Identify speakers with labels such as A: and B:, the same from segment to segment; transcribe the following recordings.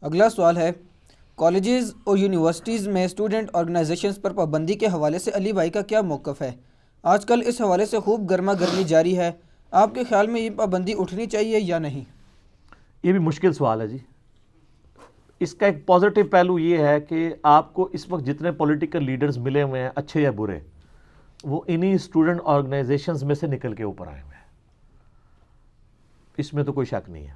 A: اگلا سوال ہے، کالجز اور یونیورسٹیز میں اسٹوڈنٹ آرگنائزیشنز پر پابندی کے حوالے سے علی بھائی کا کیا موقف ہے؟ آج کل اس حوالے سے خوب گرما گرمی جاری ہے، آپ کے خیال میں یہ پابندی اٹھنی چاہیے یا نہیں؟
B: یہ بھی مشکل سوال ہے جی. اس کا ایک پازیٹیو پہلو یہ ہے کہ آپ کو اس وقت جتنے پولیٹیکل لیڈرز ملے ہوئے ہیں اچھے یا برے، وہ انہی اسٹوڈنٹ آرگنائزیشنز میں سے نکل کے اوپر آئے ہوئے ہیں. اس میں تو کوئی شک نہیں ہے.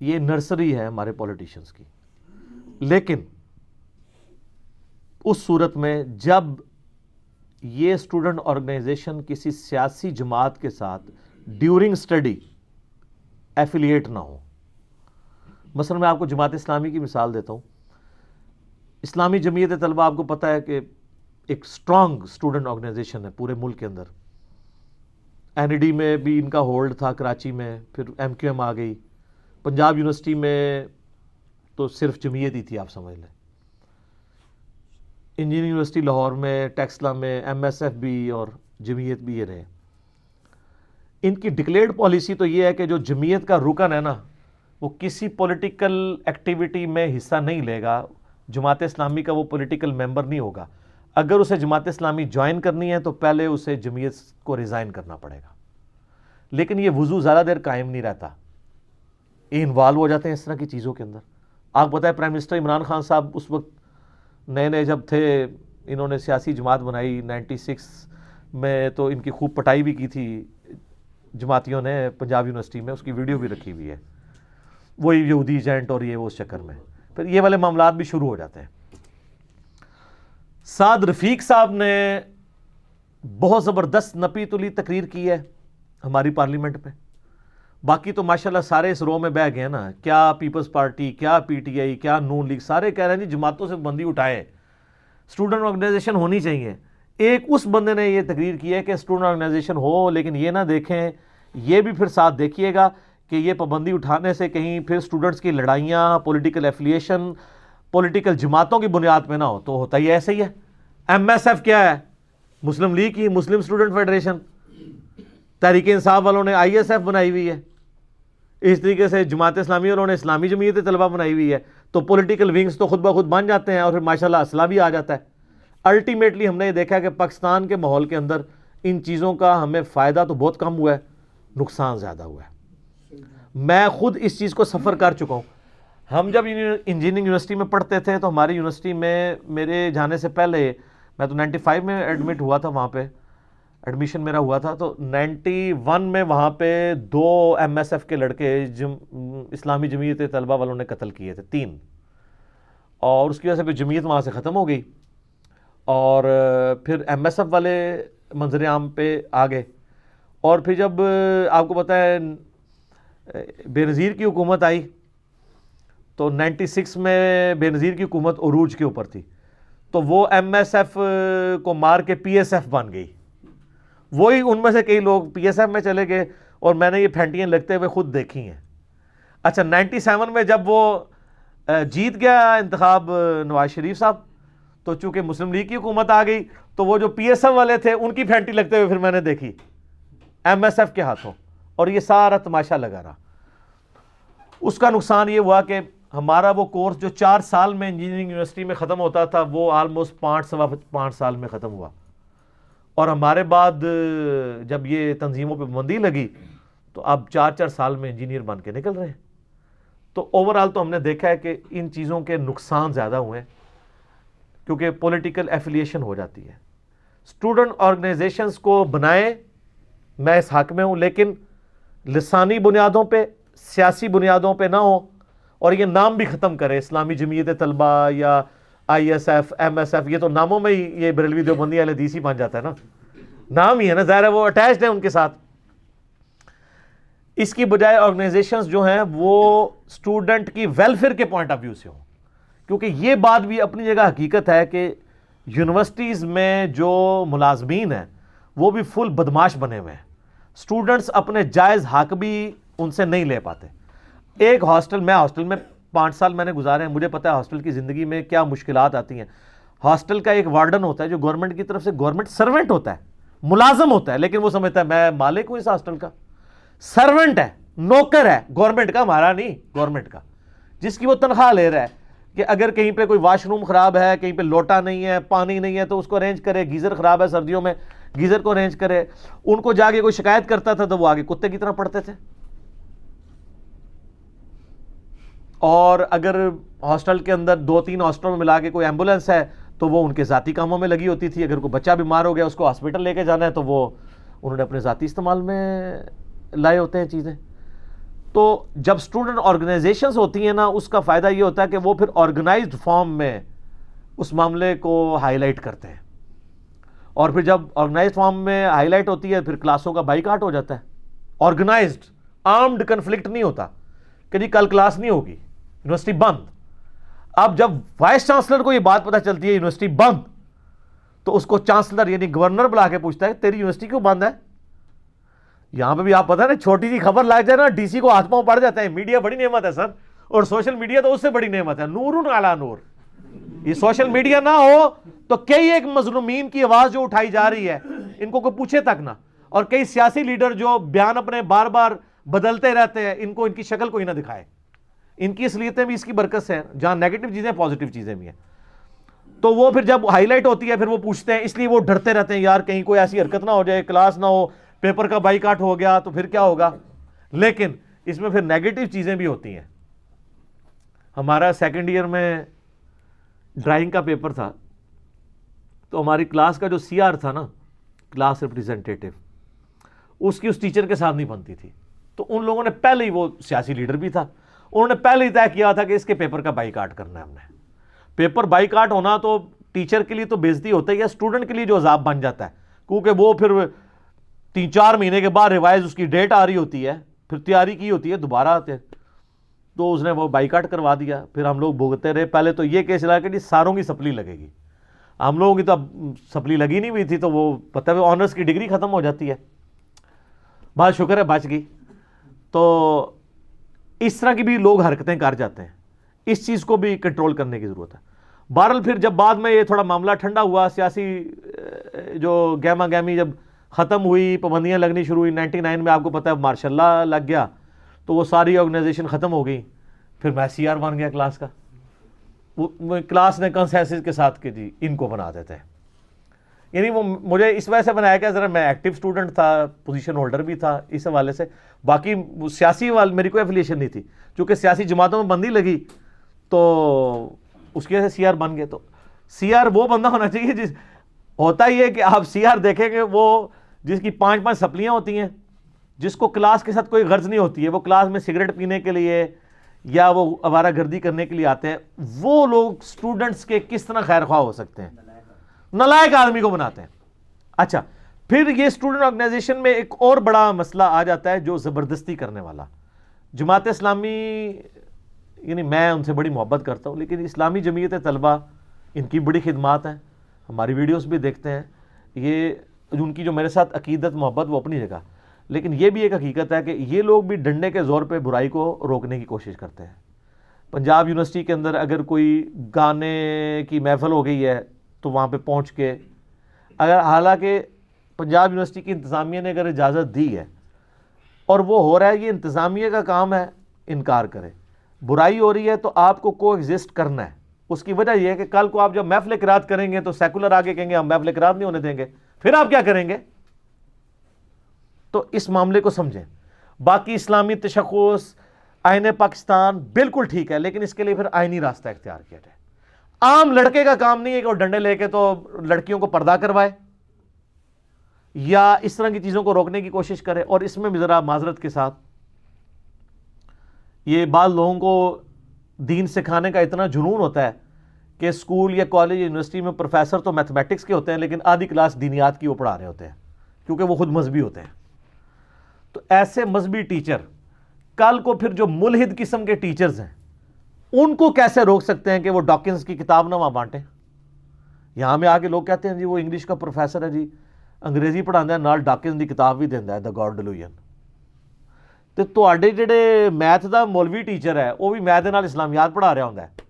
B: یہ نرسری ہے ہمارے پولیٹیشنز کی. لیکن اس صورت میں جب یہ اسٹوڈنٹ آرگنائزیشن کسی سیاسی جماعت کے ساتھ ڈیورنگ اسٹڈی ایفیلیٹ نہ ہو، مثلا میں آپ کو جماعت اسلامی کی مثال دیتا ہوں. اسلامی جمعیت طلبہ آپ کو پتہ ہے کہ ایک اسٹرانگ اسٹوڈنٹ آرگنائزیشن ہے پورے ملک کے اندر. این ای ڈی میں بھی ان کا ہولڈ تھا کراچی میں، پھر ایم کیو ایم آ گئی. پنجاب یونیورسٹی میں تو صرف جمعیت ہی تھی، آپ سمجھ لیں. انجینئرنگ یونیورسٹی لاہور میں، ٹیکسلا میں ایم ایس ایف بھی اور جمعیت بھی یہ رہے. ان کی ڈکلیئرڈ پالیسی تو یہ ہے کہ جو جمعیت کا رکن ہے نا، وہ کسی پولیٹیکل ایکٹیویٹی میں حصہ نہیں لے گا. جماعت اسلامی کا وہ پولیٹیکل ممبر نہیں ہوگا. اگر اسے جماعت اسلامی جوائن کرنی ہے تو پہلے اسے جمعیت کو ریزائن کرنا پڑے گا. لیکن یہ وضو زیادہ دیر قائم نہیں رہتا، یہ انوالو ہو جاتے ہیں اس طرح کی چیزوں کے اندر. آپ بتائیں پرائم منسٹر عمران خان صاحب اس وقت نئے نئے جب تھے، انہوں نے سیاسی جماعت بنائی 96 میں، تو ان کی خوب پٹائی بھی کی تھی جماعتیوں نے پنجاب یونیورسٹی میں. اس کی ویڈیو بھی رکھی ہوئی ہے، وہی یہودی ایجنٹ اور یہ وہ اس چکر میں پھر یہ والے معاملات بھی شروع ہو جاتے ہیں. سعد رفیق صاحب نے بہت زبردست نپی تلی تقریر کی ہے ہماری پارلیمنٹ پہ. باقی تو ماشاءاللہ سارے اس رو میں بہ گئے ہیں نا، کیا پیپلز پارٹی، کیا پی ٹی آئی، کیا نون لیگ، سارے کہہ رہے ہیں جی جماعتوں سے بندی اٹھائے، اسٹوڈنٹ آرگنائزیشن ہونی چاہیے. ایک اس بندے نے یہ تقریر کی ہے کہ اسٹوڈنٹ آرگنائزیشن ہو، لیکن یہ نہ دیکھیں، یہ بھی پھر ساتھ دیکھیے گا کہ یہ پابندی اٹھانے سے کہیں پھر اسٹوڈنٹس کی لڑائیاں پولیٹیکل ایفیلیشن پولیٹیکل جماعتوں کی بنیاد پہ نہ ہو. تو ہوتا ہی ایسے ہی ہے. ایم ایس ایف کیا ہے؟ مسلم لیگ کی مسلم اسٹوڈنٹ فیڈریشن. تحریک انصاف والوں نے آئی ایس ایف بنائی ہوئی ہے. اس طریقے سے جماعت اسلامی والوں نے اسلامی جمعیت طلبہ بنائی ہوئی ہے. تو پولیٹیکل ونگز تو خود بخود بن جاتے ہیں اور پھر ماشاءاللہ اسلحہ بھی آ جاتا ہے. الٹیمیٹلی ہم نے یہ دیکھا کہ پاکستان کے ماحول کے اندر ان چیزوں کا ہمیں فائدہ تو بہت کم ہوا ہے، نقصان زیادہ ہوا ہے. میں خود اس چیز کو سفر کر چکا ہوں. ہم جب انجینئرنگ یونیورسٹی میں پڑھتے تھے تو ہماری یونیورسٹی میں میرے جانے سے پہلے، میں تو 95 میں ایڈمٹ ہوا تھا، وہاں پہ ایڈمیشن میرا ہوا تھا، تو 91 میں وہاں پہ 2 ایم ایس ایف کے لڑکے اسلامی جمعیت طلبہ والوں نے قتل کیے تھے، 3. اور اس کی وجہ سے پھر جمعیت وہاں سے ختم ہو گئی اور پھر ایم ایس ایف والے منظر عام پہ آ گئے. اور پھر جب آپ کو پتہ ہے بے نظیر کی حکومت آئی تو 96 میں بے نظیر کی حکومت عروج کے اوپر تھی، تو وہ ایم ایس ایف کو مار کے پی ایس ایف بن گئی. وہی ان میں سے کئی لوگ پی ایس ایف میں چلے گئے اور میں نے یہ پھینٹیاں لگتے ہوئے خود دیکھی ہیں. اچھا 97 میں جب وہ جیت گیا انتخاب نواز شریف صاحب، تو چونکہ مسلم لیگ کی حکومت آ گئی تو وہ جو پی ایس ایف والے تھے ان کی پھینٹی لگتے ہوئے پھر میں نے دیکھی ایم ایس ایف کے ہاتھوں، اور یہ سارا تماشا لگا رہا. اس کا نقصان یہ ہوا کہ ہمارا وہ کورس جو 4 سال میں انجینئرنگ یونیورسٹی میں ختم ہوتا تھا وہ آلموسٹ 5 سال میں ختم ہوا. اور ہمارے بعد جب یہ تنظیموں پہ پابندی لگی تو اب 4 سال میں انجینئر بن کے نکل رہے ہیں. تو اوورآل تو ہم نے دیکھا ہے کہ ان چیزوں کے نقصان زیادہ ہوئے ہیں کیونکہ پولیٹیکل ایفیلیشن ہو جاتی ہے. اسٹوڈنٹ آرگنائزیشنز کو بنائیں، میں اس حق میں ہوں، لیکن لسانی بنیادوں پہ، سیاسی بنیادوں پہ نہ ہو. اور یہ نام بھی ختم کرے، اسلامی جمعیت طلبہ یا I S F, M S F, یہ تو ناموں میں ہی یہ بریلوی دیوبندی اہل حدیث ہی بن جاتا ہے نا، نام ہی ہے نا، ظاہر ہے وہ اٹیچڈ ہیں ان کے ساتھ. اس کی بجائے آرگنائزیشنز جو ہیں وہ اسٹوڈنٹ کی ویلفیئر کے پوائنٹ آف ویو سے ہوں. کیونکہ یہ بات بھی اپنی جگہ حقیقت ہے کہ یونیورسٹیز میں جو ملازمین ہیں وہ بھی فل بدماش بنے ہوئے ہیں. اسٹوڈنٹس اپنے جائز حق بھی ان سے نہیں لے پاتے. ایک ہاسٹل میں 5 سال میں نے گزارے ہیں، مجھے پتا ہے ہاسٹل کی زندگی میں کیا مشکلات آتی ہیں. ہاسٹل کا ایک وارڈن ہوتا ہے جو گورنمنٹ کی طرف سے گورنمنٹ سرونٹ ہوتا ہے، ملازم ہوتا ہے، لیکن وہ سمجھتا ہے میں مالک ہوں اس ہاسٹل کا، سرونٹ ہے، نوکر ہے گورنمنٹ کا، ہمارا نہیں، گورنمنٹ کا. جس کی وہ تنخواہ لے رہا ہے کہ اگر کہیں پہ کوئی واش روم خراب ہے, کہیں پہ لوٹا نہیں ہے, پانی نہیں ہے, تو اس کو ارینج کرے, گیزر خراب ہے سردیوں میں گیزر کو ارینج کرے. ان کو جا کے کوئی شکایت کرتا تھا تو وہ آگے کتے کی طرح پڑتے تھے. اور اگر ہاسٹل کے اندر 2-3 ہاسٹل میں ملا کے کوئی ایمبولینس ہے تو وہ ان کے ذاتی کاموں میں لگی ہوتی تھی. اگر کوئی بچہ بیمار ہو گیا اس کو ہاسپٹل لے کے جانا ہے تو وہ انہوں نے اپنے ذاتی استعمال میں لائے ہوتے ہیں چیزیں. تو جب اسٹوڈنٹ آرگنائزیشنز ہوتی ہیں نا, اس کا فائدہ یہ ہوتا ہے کہ وہ پھر آرگنائزڈ فارم میں اس معاملے کو ہائی لائٹ کرتے ہیں. اور پھر جب آرگنائزڈ فارم میں ہائی لائٹ ہوتی ہے پھر کلاسوں کا بائیکاٹ ہو جاتا ہے. آرگنائزڈ آرمڈ کنفلکٹ نہیں ہوتا کہ جی کل کلاس نہیں ہوگی, یونیورسٹی بند. اب جب وائس چانسلر کو یہ بات پتہ چلتی ہے یونیورسٹی بند, تو اس کو چانسلر یعنی گورنر بلا کے پوچھتا ہے تیری یونیورسٹی کیوں بند ہے. یہاں پہ بھی آپ پتہ ہے نا, چھوٹی سی خبر لگ جائے نا ڈی سی کو ہاتھ پاؤں پڑ جاتا ہے. میڈیا بڑی نعمت ہے سر, اور سوشل میڈیا تو اس سے بڑی نعمت ہے, نور علی نور. یہ سوشل میڈیا نہ ہو تو کئی ایک مظلومین کی آواز جو اٹھائی جا رہی ہے ان کو کوئی پوچھے تک نہ, اور کئی سیاسی لیڈر جو بیان اپنے بار بار بدلتے رہتے ہیں ان کو ان کی شکل کوئی نہ دکھائے. ان کی اصلیتیں بھی اس کی برکت سے ہیں, جہاں نیگیٹو چیزیں پازیٹو چیزیں بھی ہیں. تو وہ پھر جب ہائی لائٹ ہوتی ہے پھر وہ پوچھتے ہیں, اس لیے وہ ڈرتے رہتے ہیں یار کہیں کوئی ایسی حرکت نہ ہو جائے, کلاس نہ ہو, پیپر کا بائیکاٹ ہو گیا تو پھر کیا ہوگا. لیکن اس میں پھر نیگیٹو چیزیں بھی ہوتی ہیں. ہمارا سیکنڈ ایئر میں ڈرائنگ کا پیپر تھا, تو ہماری کلاس کا جو سی آر تھا نا, کلاس ریپریزنٹیٹیو, اس کی اس ٹیچر کے ساتھ نہیں بنتی تھی. تو ان لوگوں نے پہلے ہی, وہ سیاسی لیڈر بھی تھا, انہوں نے پہلے ہی طے کیا تھا کہ اس کے پیپر کا بائیکاٹ کرنا ہے ہم نے. پیپر بائیکاٹ ہونا تو ٹیچر کے لیے تو بے عزتی ہوتا ہی ہے, اسٹوڈنٹ کے لیے جو عذاب بن جاتا ہے, کیونکہ وہ پھر 3-4 مہینے کے بعد ریوائز اس کی ڈیٹ آ رہی ہوتی ہے, پھر تیاری کی ہوتی ہے, دوبارہ آتے ہیں. تو اس نے وہ بائیکاٹ کروا دیا. پھر ہم لوگ بھگتے رہے. پہلے تو یہ کیس چلا کہ جی ساروں کی سپلی لگے گی. ہم لوگوں کی تو اب سپلی لگی نہیں ہوئی تھی, تو وہ پتہ ہے آنرس کی ڈگری ختم ہو جاتی ہے. بہت شکر ہے بچ گئی. تو اس طرح کی بھی لوگ حرکتیں کر جاتے ہیں, اس چیز کو بھی کنٹرول کرنے کی ضرورت ہے. بہرحال پھر جب بعد میں یہ تھوڑا معاملہ ٹھنڈا ہوا, سیاسی جو گہما گہمی جب ختم ہوئی, پابندیاں لگنی شروع ہوئی 99 میں, آپ کو پتہ ہے ماشاء اللہ لگ گیا, تو وہ ساری آرگنائزیشن ختم ہو گئی. پھر میں سی آر بن گیا کلاس کا. وہ کلاس نے کنسنسس کے ساتھ کہ جی ان کو بنا دیتے ہیں. یعنی وہ مجھے اس وجہ سے بنایا کہ ذرا میں ایکٹیو اسٹوڈنٹ تھا, پوزیشن ہولڈر بھی تھا اس حوالے سے. باقی سیاسی میری کوئی ایفیلیشن نہیں تھی, چونکہ سیاسی جماعتوں میں بندی لگی تو اس کی وجہ سے سی آر بن گئے. تو سی آر وہ بندہ ہونا چاہیے جس, ہوتا ہی ہے کہ آپ سی آر دیکھیں گے وہ جس کی 5-5 سپلیاں ہوتی ہیں, جس کو کلاس کے ساتھ کوئی غرض نہیں ہوتی ہے, وہ کلاس میں سگریٹ پینے کے لیے یا وہ آوارہ گردی کرنے کے لیے آتے ہیں. وہ لوگ اسٹوڈنٹس کے کس طرح خیر خواہ ہو سکتے ہیں, نالائق آدمی کو بناتے ہیں. اچھا, پھر یہ اسٹوڈنٹ آرگنائزیشن میں ایک اور بڑا مسئلہ آ جاتا ہے, جو زبردستی کرنے والا. جماعت اسلامی, یعنی میں ان سے بڑی محبت کرتا ہوں, لیکن اسلامی جمعیت طلبہ ان کی بڑی خدمات ہیں, ہماری ویڈیوز بھی دیکھتے ہیں. یہ ان کی جو میرے ساتھ عقیدت محبت وہ اپنی جگہ, لیکن یہ بھی ایک حقیقت ہے کہ یہ لوگ بھی ڈنڈے کے زور پہ برائی کو روکنے کی کوشش کرتے ہیں. پنجاب یونیورسٹی کے اندر اگر کوئی گانے کی محفل ہو گئی ہے تو وہاں پہ پہنچ کے, اگر حالانکہ پنجاب یونیورسٹی کی انتظامیہ نے اگر اجازت دی ہے اور وہ ہو رہا ہے, یہ انتظامیہ کا کام ہے انکار کرے. برائی ہو رہی ہے تو آپ کو کو ایگزسٹ کرنا ہے. اس کی وجہ یہ ہے کہ کل کو آپ جب محفل قرات کریں گے تو سیکولر آگے کہیں گے ہم محفل قرات نہیں ہونے دیں گے, پھر آپ کیا کریں گے؟ تو اس معاملے کو سمجھیں. باقی اسلامی تشخص آئین پاکستان بالکل ٹھیک ہے, لیکن اس کے لیے پھر آئینی راستہ اختیار کیا جائے. عام لڑکے کا کام نہیں ہے کہ وہ ڈنڈے لے کے تو لڑکیوں کو پردہ کروائے یا اس طرح کی چیزوں کو روکنے کی کوشش کرے. اور اس میں بھی ذرا معذرت کے ساتھ, یہ بعض لوگوں کو دین سکھانے کا اتنا جنون ہوتا ہے کہ اسکول یا کالج یا یونیورسٹی میں پروفیسر تو میتھمیٹکس کے ہوتے ہیں, لیکن آدھی کلاس دینیات کی وہ پڑھا رہے ہوتے ہیں, کیونکہ وہ خود مذہبی ہوتے ہیں. تو ایسے مذہبی ٹیچر کل کو پھر جو ملحد قسم کے ٹیچرز ہیں ان کو کیسے روک سکتے ہیں کہ وہ ڈاکنز کی کتاب نہ وہاں بانٹیں؟ یہاں میں آگے لوگ کہتے ہیں جی وہ انگلش کا پروفیسر ہے, جی انگریزی پڑھاتا ہے, نال ڈاکنز کی کتاب بھی دینا ہے, دا گاڈ ڈیلوژن. تو تواڈے جڑے میتھ دا مولوی ٹیچر ہے وہ بھی میتھ دے نال اسلامیات پڑھا رہا ہوندا ہے.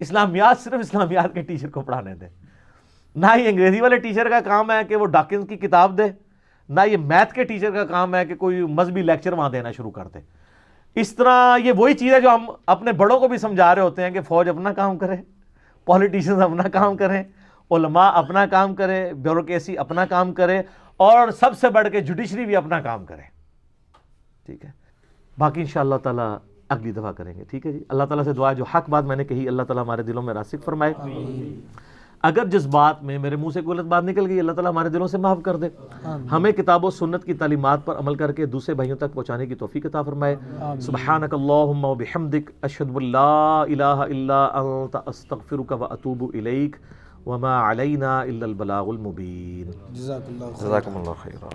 B: اسلامیات صرف اسلامیات کے ٹیچر کو پڑھانے دیں. نہ یہ انگریزی والے ٹیچر کا کام ہے کہ وہ ڈاکنز کی کتاب دے, نہ یہ میتھ کے ٹیچر کا کام ہے کہ کوئی مذہبی لیکچر وہاں دینا شروع کر دے. اس طرح یہ وہی چیز ہے جو ہم اپنے بڑوں کو بھی سمجھا رہے ہوتے ہیں کہ فوج اپنا کام کرے، پولیٹیشنز اپنا کام کریں، علماء اپنا کام کرے، بیوروکریسی اپنا کام کرے، اور سب سے بڑھ کے جوڈیشری بھی اپنا کام کرے. ٹھیک ہے، باقی انشاءاللہ تعالیٰ اگلی دفعہ کریں گے. ٹھیک ہے جی، اللہ تعالیٰ سے دعا ہے جو حق بات میں نے کہی اللہ تعالیٰ ہمارے دلوں میں راسخ فرمائے. اگر جس بات میں میرے منہ سے کوئی غلط بات نکل گئی اللہ تعالیٰ ہمارے دلوں سے معاف کر دے. ہمیں کتاب و سنت کی تعلیمات پر عمل کر کے دوسرے بھائیوں تک پہنچانے کی توفیق عطا فرمائے. سبحانک اللہم و بحمدک، اشہد ان لا الہ الا انت، استغفرک و اتوب الیک، وما علینا الا البلاغ المبین.
A: جزاک اللہ خیر.
B: جزاکم اللہ خیرا.